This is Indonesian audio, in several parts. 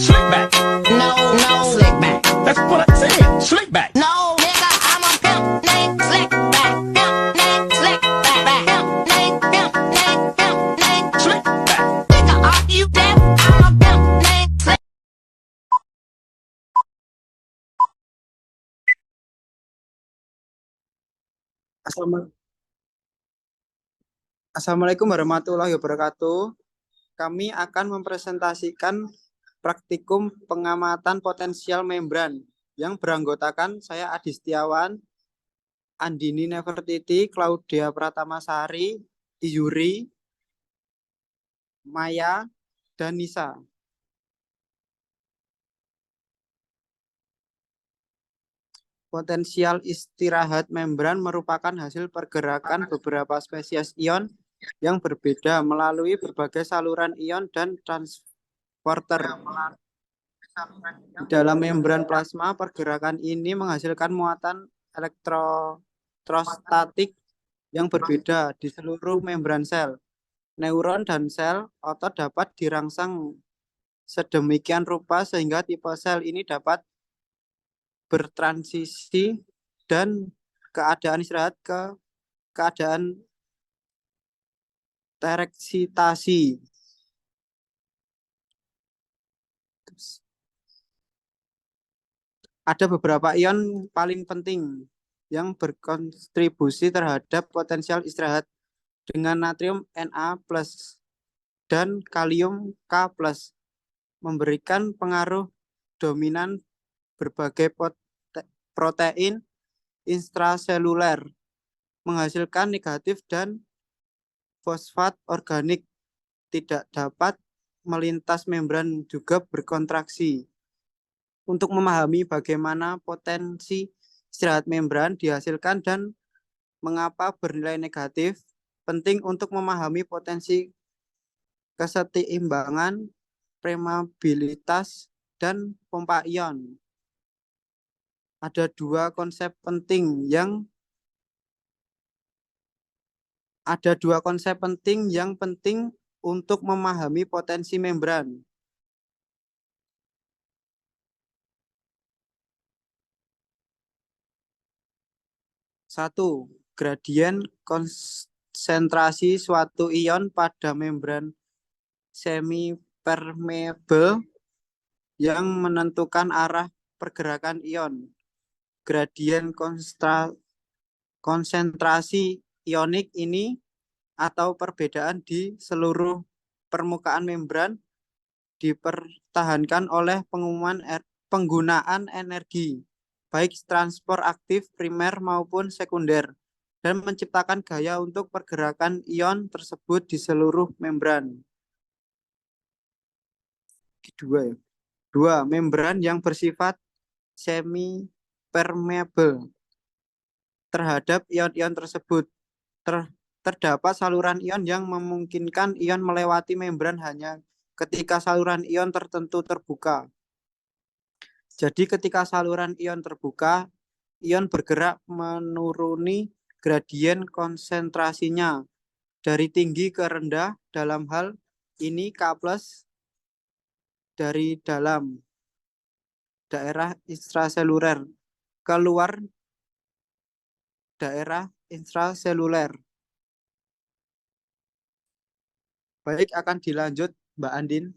Slick back. No, no, slick back. That's what I said. Slick back. No, nigga, I'm a pimp named Slick back. Pimp named Slick back. Pimp named Slick back. Nigga, are you deaf? I'm a pimp named Slick. Assalamualaikum warahmatullahi wabarakatuh. Kami akan mempresentasikan praktikum pengamatan potensial membran yang beranggotakan saya Adi Setiawan, Andini Nefertiti, Claudia Pratamasari, Yuri, Maya, dan Nisa. Potensial istirahat membran merupakan hasil pergerakan beberapa spesies ion yang berbeda melalui berbagai saluran ion dan transporter. Di dalam membran plasma, pergerakan ini menghasilkan muatan elektrostatik yang berbeda di seluruh membran sel. Neuron dan sel otot dapat dirangsang sedemikian rupa sehingga tipe sel ini dapat bertransisi dan keadaan istirahat ke keadaan tereksitasi. Ada beberapa ion paling penting yang berkontribusi terhadap potensial istirahat dengan natrium Na+ dan kalium K+, memberikan pengaruh dominan berbagai protein intraseluler, menghasilkan negatif dan fosfat organik tidak dapat melintas membran juga berkontraksi. Untuk memahami bagaimana potensi istirahat membran dihasilkan dan mengapa bernilai negatif, penting untuk memahami potensi keseimbangan, permeabilitas, dan pompa ion. Ada dua konsep penting yang penting untuk memahami potensi membran. Satu, gradien konsentrasi suatu ion pada membran semi-permeable yang menentukan arah pergerakan ion. Gradien konsentrasi ionik ini atau perbedaan di seluruh permukaan membran dipertahankan oleh penggunaan energi, baik transport aktif primer maupun sekunder, dan menciptakan gaya untuk pergerakan ion tersebut di seluruh membran. Dua, membran yang bersifat semi-permeable terhadap ion-ion tersebut. Terdapat saluran ion yang memungkinkan ion melewati membran hanya ketika saluran ion tertentu terbuka. Jadi ketika saluran ion terbuka, ion bergerak menuruni gradien konsentrasinya dari tinggi ke rendah. Dalam hal ini K+ dari dalam daerah intraseluler keluar daerah intraseluler. Baik, akan dilanjut Mbak Andin.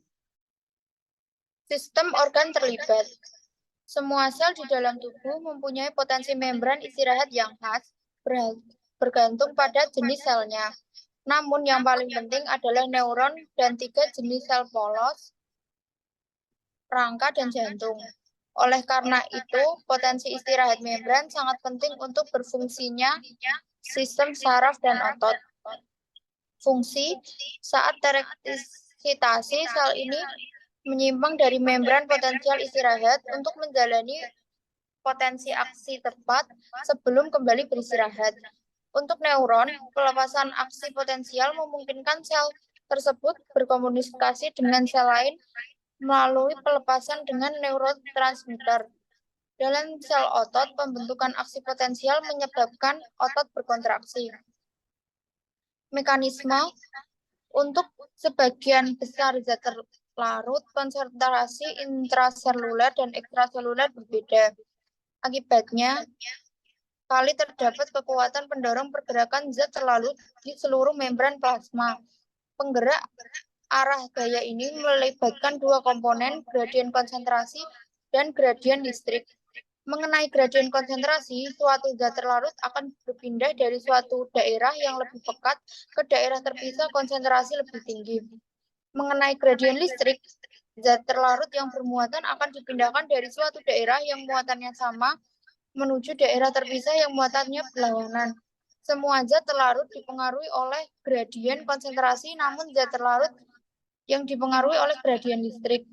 Sistem organ terlibat. Semua sel di dalam tubuh mempunyai potensi membran istirahat yang khas, bergantung pada jenis selnya. Namun yang paling penting adalah neuron dan 3 jenis sel polos, rangka, dan jantung. Oleh karena itu, potensi istirahat membran sangat penting untuk berfungsinya sistem saraf dan otot. Fungsi saat tereksitasi, sel ini menyimpang dari membran potensial istirahat untuk menjalani potensi aksi tepat sebelum kembali beristirahat. Untuk neuron, pelepasan aksi potensial memungkinkan sel tersebut berkomunikasi dengan sel lain melalui pelepasan dengan neurotransmitter. Dalam sel otot, pembentukan aksi potensial menyebabkan otot berkontraksi. Mekanisme untuk sebagian besar zat larut, konsentrasi intraseluler dan ekstraseluler berbeda. Akibatnya, kali terdapat kekuatan pendorong pergerakan zat terlarut di seluruh membran plasma. Penggerak arah gaya ini melibatkan dua komponen, gradien konsentrasi dan gradien listrik. Mengenai gradien konsentrasi, suatu zat terlarut akan berpindah dari suatu daerah yang lebih pekat ke daerah terpisah konsentrasi lebih tinggi. Mengenai gradien listrik, zat terlarut yang bermuatan akan dipindahkan dari suatu daerah yang muatannya sama menuju daerah terpisah yang muatannya berlawanan. Semua zat terlarut dipengaruhi oleh gradien konsentrasi, namun zat terlarut yang dipengaruhi oleh gradien listrik.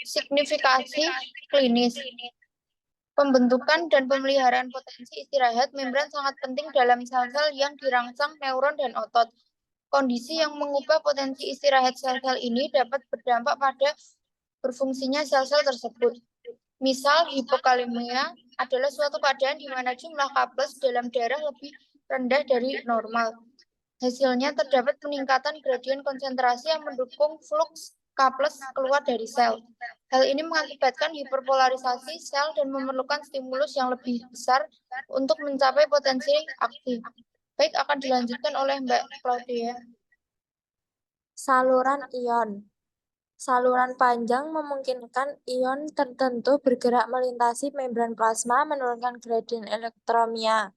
Signifikasi klinis. Pembentukan dan pemeliharaan potensi istirahat membran sangat penting dalam sel-sel yang dirangsang neuron dan otot. Kondisi yang mengubah potensi istirahat sel-sel ini dapat berdampak pada berfungsinya sel-sel tersebut. Misal, hipokalemia adalah suatu keadaan di mana jumlah K+ dalam darah lebih rendah dari normal. Hasilnya terdapat peningkatan gradien konsentrasi yang mendukung fluks K+ keluar dari sel. Hal ini mengakibatkan hiperpolarisasi sel dan memerlukan stimulus yang lebih besar untuk mencapai potensi aktif. Baik, akan dilanjutkan oleh Mbak Claudia. Saluran ion. Saluran panjang memungkinkan ion tertentu bergerak melintasi membran plasma menurunkan gradien elektromia.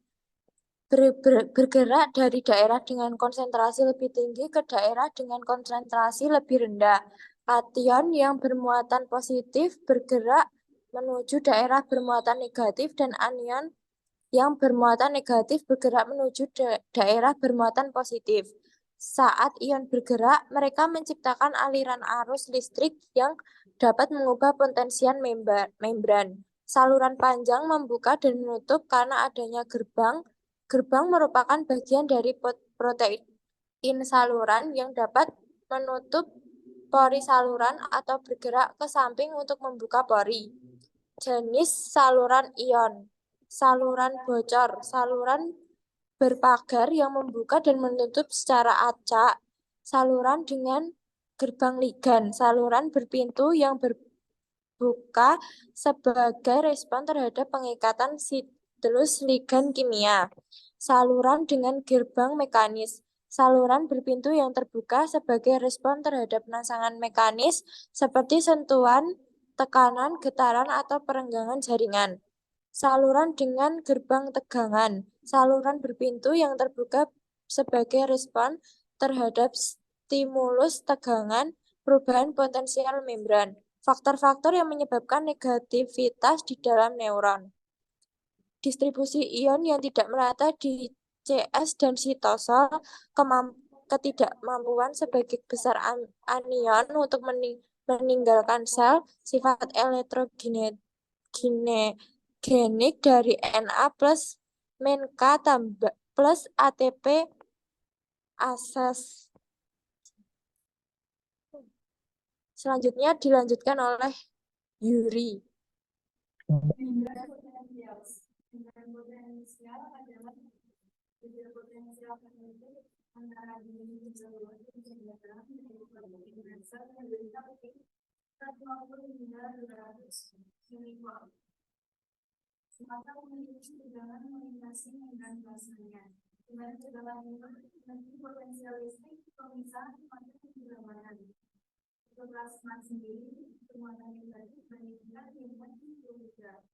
Bergerak dari daerah dengan konsentrasi lebih tinggi ke daerah dengan konsentrasi lebih rendah. Kation yang bermuatan positif bergerak menuju daerah bermuatan negatif dan anion yang bermuatan negatif bergerak menuju daerah bermuatan positif. Saat ion bergerak, mereka menciptakan aliran arus listrik yang dapat mengubah potensial membran. Saluran panjang membuka dan menutup karena adanya gerbang. Gerbang merupakan bagian dari protein saluran yang dapat menutup pori saluran atau bergerak ke samping untuk membuka pori. Jenis saluran ion. Saluran bocor, saluran berpagar yang membuka dan menutup secara acak, saluran dengan gerbang ligan, saluran berpintu yang berbuka sebagai respon terhadap pengikatan siklus ligan kimia, saluran dengan gerbang mekanis, saluran berpintu yang terbuka sebagai respon terhadap rangsangan mekanis seperti sentuhan, tekanan, getaran, atau perenggangan jaringan. Saluran dengan gerbang tegangan, saluran berpintu yang terbuka sebagai respon terhadap stimulus tegangan, perubahan potensial membran, faktor-faktor yang menyebabkan negativitas di dalam neuron. Distribusi ion yang tidak merata di CS dan sitosol, ketidakmampuan sebagai besar anion untuk meninggalkan sel, sifat elektrogenik dari Na plus min K tambah plus ATP ases. Selanjutnya dilanjutkan oleh Yuri. Maka memiliki tegangan melintasi membran plasmanya. Dengan tegangan ini, nanti potensial listrik pemisahan pada ketegangan. Untuk plasma sendiri, bermuatan negatif meningkat dengan kilogram.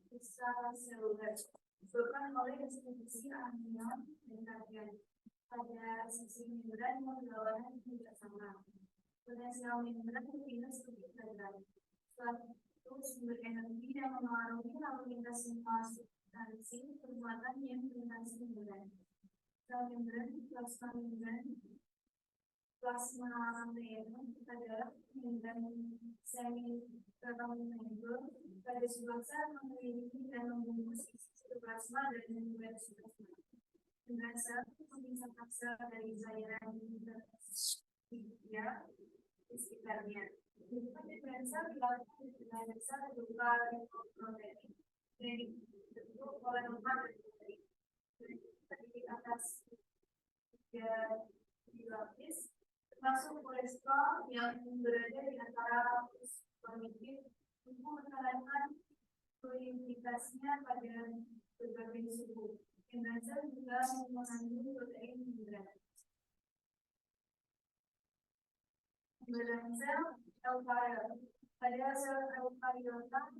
Secara seluler, disebabkan oleh distribusi anion dan kation. Pada sisi membran yang berlawanan tidak sama. Potensial membran berpindah seperti kalian. Sumber energi yang mengaruhi lalu lintas substansi permuatan yang melintasi membran. Sel membran, plasma adalah membran semi termometer. Pada sebuah sel memiliki dan membungkus sitoplasma dan membran sitoplasma. Membran sel memisahkan sel dari cairan di sekitarnya. Diferensial dilakukan dengan sel berupa protein yang dibentuk oleh lemak di atas 3 lapis termasuk kolesterol yang berada di antara fosfolipid untuk menekankan fluiditasnya pada berbagai suhu. Membran sel juga mengandung protein membran. Membran sel eukariot. Pada sel eukariota,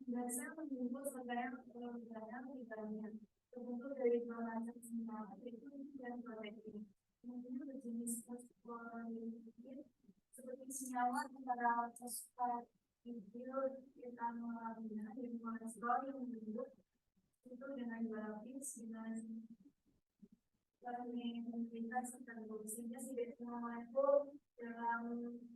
membran sel mengumpul serangkaian organel di dalamnya, terbentuk dari dua macam senyawa, yaitu dan protein. Kemudian berjenis fosfolipid seperti senyawa antara fosfatidil etanolamina dan kolesterol yang membentuk itu dengan dua lapis dengan memungkinkan tertentu sehingga semua molekul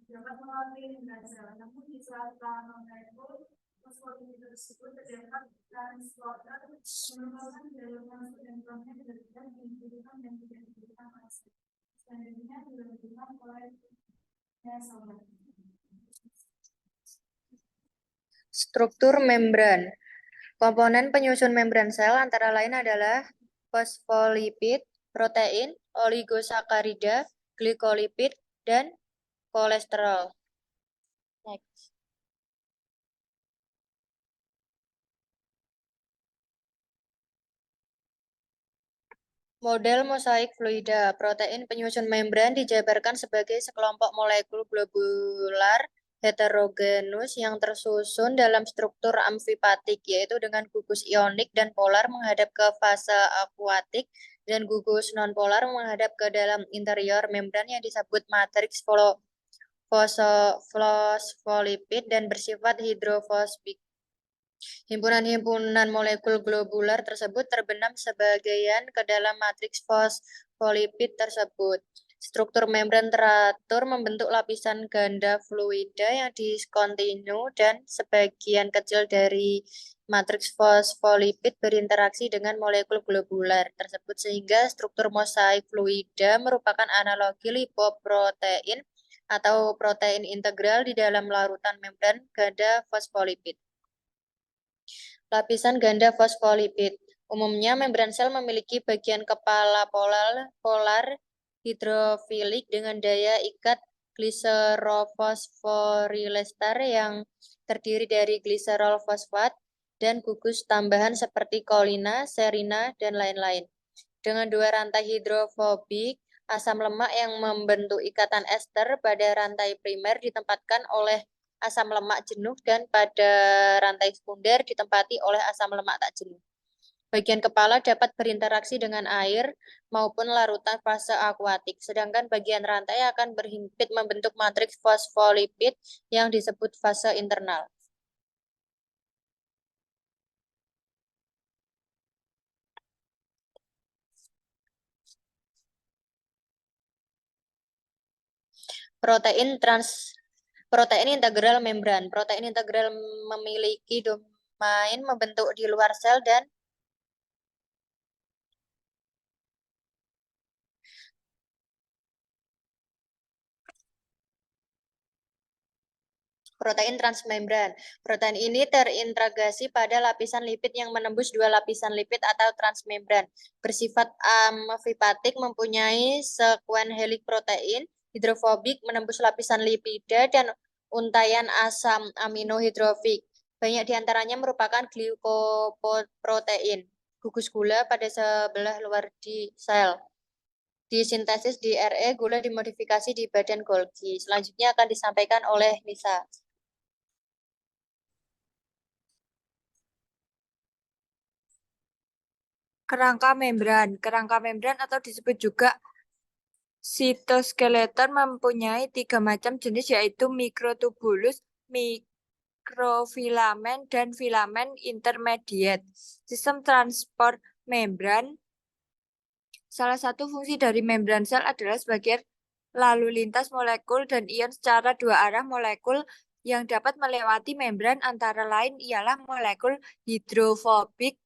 dapat mengalami membran sel. Namun di saat molekul fosfolipid tersebut terdapat transporter merupakan jalur masuk dan keluarnya berbeda dibutuhkan dan tidak dibutuhkan oleh sel. Selanjutnya dilakukan oleh sobat. Struktur membran. Komponen penyusun membran sel antara lain adalah fosfolipid, protein, oligosakarida, glikolipid, dan kolesterol. Next. Model mosaik fluida. Protein penyusun membran dijabarkan sebagai sekelompok molekul globular heterogenus yang tersusun dalam struktur amfipatik, yaitu dengan gugus ionik dan polar menghadap ke fase akuatik dan gugus nonpolar menghadap ke dalam interior membran yang disebut matriks fosfolipid dan bersifat hidrofosfik. Himpunan-himpunan molekul globular tersebut terbenam sebagian ke dalam matriks fosfolipid tersebut. Struktur membran teratur membentuk lapisan ganda fluida yang diskontinu dan sebagian kecil dari matriks fosfolipid berinteraksi dengan molekul globular tersebut sehingga struktur mosaik fluida merupakan analogi lipoprotein atau protein integral di dalam larutan membran ganda fosfolipid. Lapisan ganda fosfolipid. Umumnya membran sel memiliki bagian kepala polar hidrofilik dengan daya ikat gliserofosforilester yang terdiri dari gliserol fosfat dan gugus tambahan seperti kolina, serina, dan lain-lain. Dengan dua rantai hidrofobik, asam lemak yang membentuk ikatan ester pada rantai primer ditempatkan oleh asam lemak jenuh dan pada rantai sekunder ditempati oleh asam lemak tak jenuh. Bagian kepala dapat berinteraksi dengan air maupun larutan fase akuatik, sedangkan bagian rantai akan berhimpit membentuk matriks fosfolipid yang disebut fase internal. Protein integral membran. Protein integral memiliki domain membentuk di luar sel dan protein transmembran. Protein ini terintegrasi pada lapisan lipid yang menembus dua lapisan lipid atau transmembran. Bersifat amfipatik, mempunyai sekuen helik protein hidrofobik menembus lapisan lipida dan untaian asam amino hidrofik. Banyak diantaranya merupakan glikoprotein, gugus gula pada sebelah luar di sel. Disintesis di RE, gula dimodifikasi di badan Golgi. Selanjutnya akan disampaikan oleh Nisa. Kerangka membran. Kerangka membran atau disebut juga sitoskeleton mempunyai 3 macam jenis yaitu mikrotubulus, mikrofilamen, dan filamen intermediate. Sistem transport membran. Salah satu fungsi dari membran sel adalah sebagai lalu lintas molekul dan ion secara dua arah molekul yang dapat melewati membran antara lain ialah molekul hidrofobik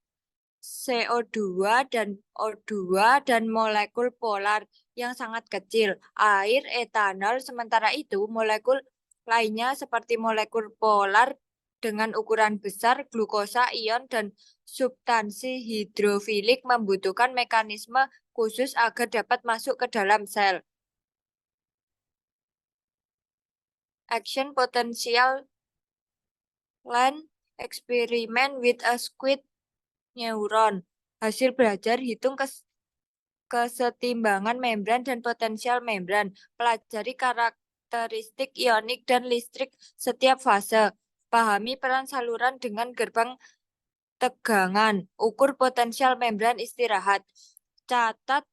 CO2 dan O2 dan molekul polar yang sangat kecil, air, etanol. Sementara itu, molekul lainnya seperti molekul polar dengan ukuran besar, glukosa, ion, dan substansi hidrofilik membutuhkan mekanisme khusus agar dapat masuk ke dalam sel. action potential line experiment with a squid neuron. Hasil belajar hitung kesetimbangan membran dan potensial membran. Pelajari karakteristik ionik dan listrik setiap fase. Pahami peran saluran dengan gerbang tegangan. Ukur potensial membran istirahat. Catat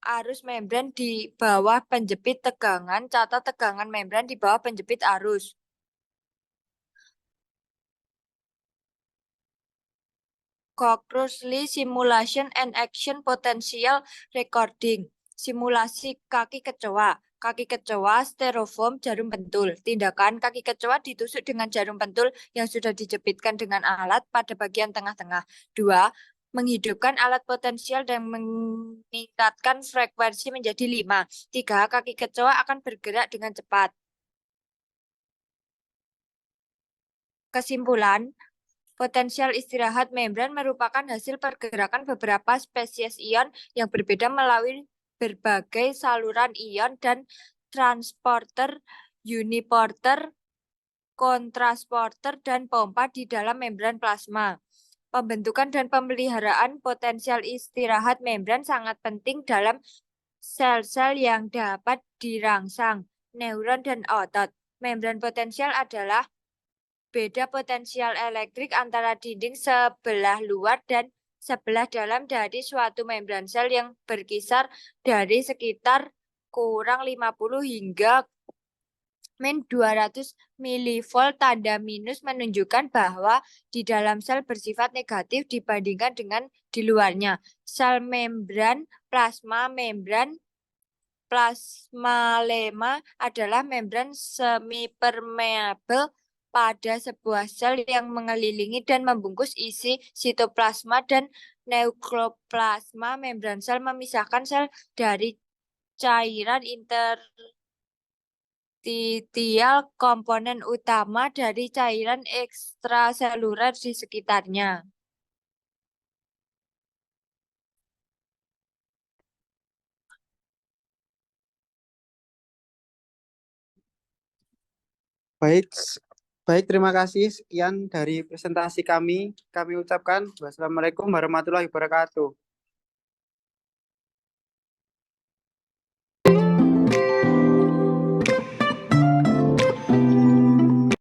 arus membran di bawah penjepit tegangan. Catat tegangan membran di bawah penjepit arus. Cockcross-Lee Simulation and Action Potential Recording. Simulasi kaki kecoa. Kaki kecoa, styrofoam, jarum pentul. Tindakan kaki kecoa ditusuk dengan jarum pentul yang sudah dijepitkan dengan alat pada bagian tengah-tengah. 2. Menghidupkan alat potensial dan meningkatkan frekuensi menjadi 5. 3. Kaki kecoa akan bergerak dengan cepat. Kesimpulan, potensial istirahat membran merupakan hasil pergerakan beberapa spesies ion yang berbeda melalui berbagai saluran ion dan transporter, uniporter, kontransporter, dan pompa di dalam membran plasma. Pembentukan dan pemeliharaan potensial istirahat membran sangat penting dalam sel-sel yang dapat dirangsang, neuron dan otot. Membran potensial adalah beda potensial elektrik antara dinding sebelah luar dan sebelah dalam dari suatu membran sel yang berkisar dari sekitar kurang 50 hingga min 200 milivolt. Tanda minus menunjukkan bahwa di dalam sel bersifat negatif dibandingkan dengan di luarnya. Sel membran membran plasmalema adalah membran semi-permeable pada sebuah sel yang mengelilingi dan membungkus isi sitoplasma dan neukleoplasma. Membran sel memisahkan sel dari cairan interstitial, komponen utama dari cairan ekstraseluler di sekitarnya. Baik, terima kasih. Sekian dari presentasi kami. Kami ucapkan wassalamualaikum warahmatullahi wabarakatuh.